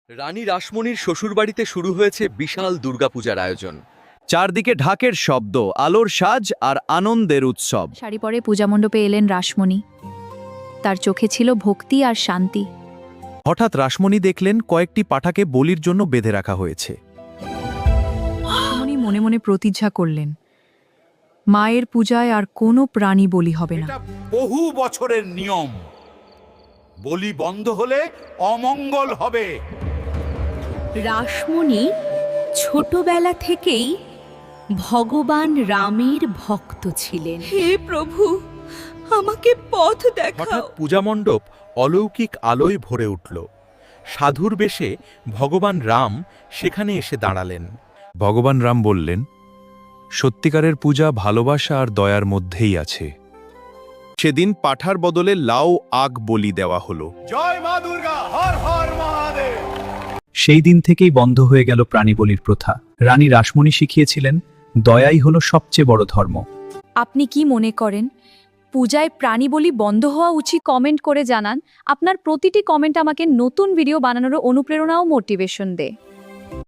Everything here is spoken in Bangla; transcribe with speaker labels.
Speaker 1: রানী রাসমণির শ্বশুরবাড়িতে শুরু হয়েছে বিশাল দুর্গাপূজার আয়োজন।
Speaker 2: চারদিকে ঢাকের শব্দ, আলোর সাজ আর আনন্দের উৎসব।
Speaker 3: শাড়ি পরে পূজামণ্ডপে এলেন রাসমণি। তার চোখে ছিল ভক্তি আর শান্তি।
Speaker 2: হঠাৎ রাসমণি দেখলেন কয়েকটি পাঁঠাকে বলির জন্য বেঁধে রাখা হয়েছে।
Speaker 3: রাসমণি মনে মনে প্রতিজ্ঞা করলেন, মায়ের পূজায় আর কোনো প্রাণী বলি হবে না।
Speaker 4: এটা বহু বছরের নিয়ম। বলি বন্ধ হলে অমঙ্গল হবে।
Speaker 5: রাসমণি ছোটবেলা থেকেই ভগবান রামের ভক্ত ছিলেন। হে প্রভু, আমাকে পথ দেখাও।
Speaker 4: হঠাৎ পূজামণ্ডপ অলৌকিক আলোয় ভরে উঠল। সাধুর বেশে ভগবান রাম সেখানে এসে দাঁড়ালেন।
Speaker 2: ভগবান রাম বললেন, সত্যিকারের পূজা ভালোবাসা আর দয়ার মধ্যেই আছে। সেদিন পাঁঠার বদলে লাউ আগ বলি দেওয়া হলো।
Speaker 4: জয় মা দুর্গা, হর হর মহাদেব।
Speaker 6: সেই দিন থেকেই বন্ধ হয়ে গেল প্রাণীবলির প্রথা। রানী রাসমণি শিখিয়েছিলেন, দয়াই হলো সবচেয়ে বড় ধর্ম।
Speaker 3: আপনি কি মনে করেন পূজায় প্রাণী বলি বন্ধ হওয়া উচিত? কমেন্ট করে জানান। আপনার প্রতিটি কমেন্ট আমাকে নতুন ভিডিও বানানোর অনুপ্রেরণা ও মোটিভেশন দেয়।